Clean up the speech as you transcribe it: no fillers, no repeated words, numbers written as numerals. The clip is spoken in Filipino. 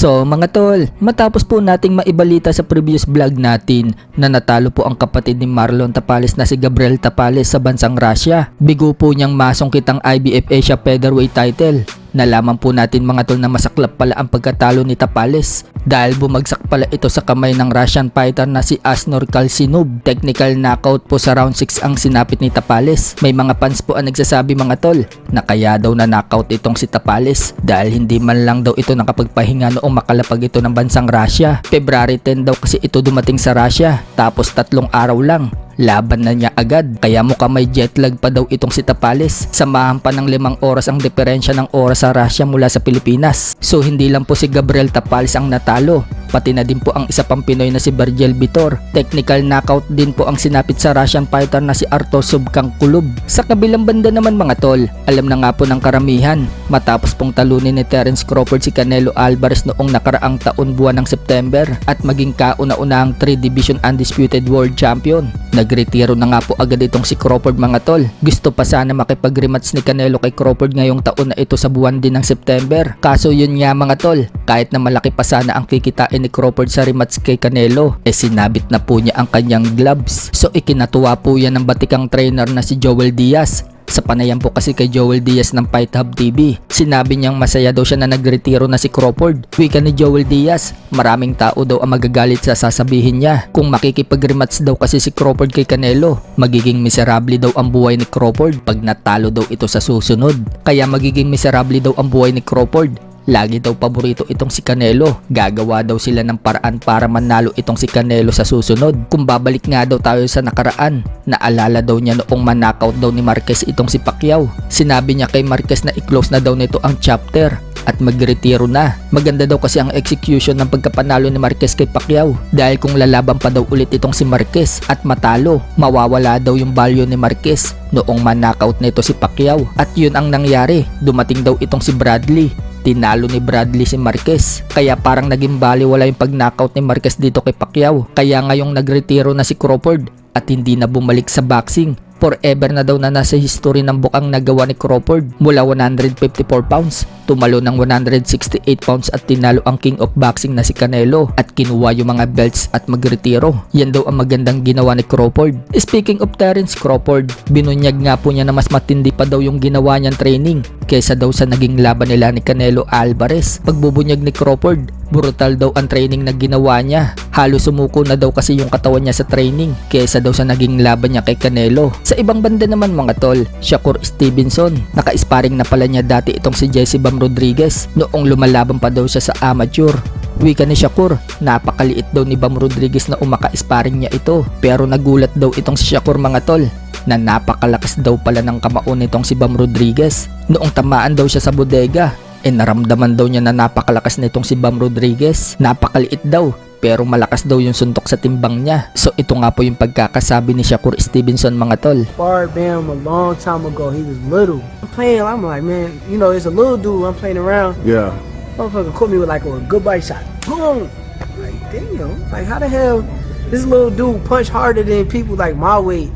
So mga tol, matapos po nating maibalita sa previous vlog natin na natalo po ang kapatid ni Marlon Tapales na si Gabriel Tapales sa bansang Russia. Bigo po niyang masungkit ang IBF Asia Featherweight title. Nalaman po natin mga tol na masaklap pala ang pagkatalo ni Tapales dahil bumagsak pala ito sa kamay ng Russian fighter na si Asnur Kalsinov. Technical knockout po sa round 6 ang sinapit ni Tapales. May mga fans po ang nagsasabi mga tol na kaya daw na knockout itong si Tapales dahil hindi man lang daw ito nakapagpahinga noong makalapag ito ng bansang Russia. February 10 daw kasi ito dumating sa Russia tapos 3 araw lang laban na niya agad, kaya mukhang may jet lag pa daw itong si Tapales. Samahan pa ng 5 oras ang diferensya ng oras sa Russia mula sa Pilipinas. So hindi lang po si Gabriel Tapales ang natalo, pati na din po ang isa pang Pinoy na si Virgil Vitor. Technical knockout din po ang sinapit sa Russian fighter na si Artur Subkankulov. Sa kabilang banda naman mga tol, alam na nga po ng karamihan, matapos pong talunin ni Terence Crawford si Canelo Alvarez noong nakaraang taon buwan ng September at maging kauna-unahang 3 Division Undisputed World Champion. Nagretiro na nga po agad itong si Crawford mga tol. Gusto pa sana makipag-rematch ni Canelo kay Crawford ngayong taon na ito sa buwan din ng September. Kaso yun nga mga tol, kahit na malaki pa sana ang kikitain ni Crawford sa rematch kay Canelo, sinabit na po niya ang kanyang gloves. So ikinatuwa po yan ng batikang trainer na si Joel Diaz. Sa panayam po kasi kay Joel Diaz ng Fight Hub TV, sinabi niyang masaya daw siya na nagretiro na si Crawford. Wika ni Joel Diaz, maraming tao daw ang magagalit sa sasabihin niya. Kung makikipag-rematch daw kasi si Crawford kay Canelo, magiging miserable daw ang buhay ni Crawford pag natalo daw ito sa susunod. Kaya magiging miserable daw ang buhay ni Crawford. Lagi daw paborito itong si Canelo. Gagawa daw sila ng paraan para manalo itong si Canelo sa susunod. Kung babalik nga daw tayo sa nakaraan, naalala daw niya noong manakaut daw ni Marquez itong si Pacquiao. Sinabi niya kay Marquez na i-close na daw nito ang chapter at magretiro na. Maganda daw kasi ang execution ng pagkapanalo ni Marquez kay Pacquiao dahil kung lalaban pa daw ulit itong si Marquez at matalo, mawawala daw yung value ni Marquez noong manakaut nito si Pacquiao. At yun ang nangyari, dumating daw itong si Bradley. Tinalo ni Bradley si Marquez, kaya parang naging baliwala yung pag-knockout ni Marquez dito kay Pacquiao. Kaya ngayong nagretiro na si Crawford at hindi na bumalik sa boxing. Forever na daw na nasa history ng bukang nagawa ni Crawford. Mula 154 pounds, tumalo ng 168 pounds at tinalo ang king of boxing na si Canelo at kinuha yung mga belts at magretiro. Yan daw ang magandang ginawa ni Crawford. Speaking of Terence Crawford, binunyag nga po niya na mas matindi pa daw yung ginawa niyang training kaysa daw sa naging laban nila ni Canelo Alvarez. Pagbubunyag ni Crawford, brutal daw ang training na ginawa niya. Halos sumuko na daw kasi yung katawan niya sa training kaysa daw sa naging laban niya kay Canelo. Sa ibang banda naman mga tol, Shakur Stevenson, naka-sparring na pala niya dati itong si Jesse Bam Rodriguez noong lumalaban pa daw siya sa amateur. Wika ni Shakur, napakaliit daw ni Bam Rodriguez na umaka-sparring niya ito. Pero nagulat daw itong si Shakur mga tol na napakalakas daw pala ng kamao nitong si Bam Rodriguez. Noong tamaan daw siya sa bodega, naramdaman daw niya na napakalakas nitong si Bam Rodriguez. Napakaliit daw, pero malakas daw yung suntok sa timbang niya. So ito nga po yung pagkakasabi ni Shakur Stevenson mga tol. Sparred Bam a long time ago. He was little. I'm like, man, you know, it's a little dude. I'm playing around. Yeah. Motherfucker caught me with like a good bite shot. Boom. Like, damn. Like, how the hell this little dude punch harder than people like my weight?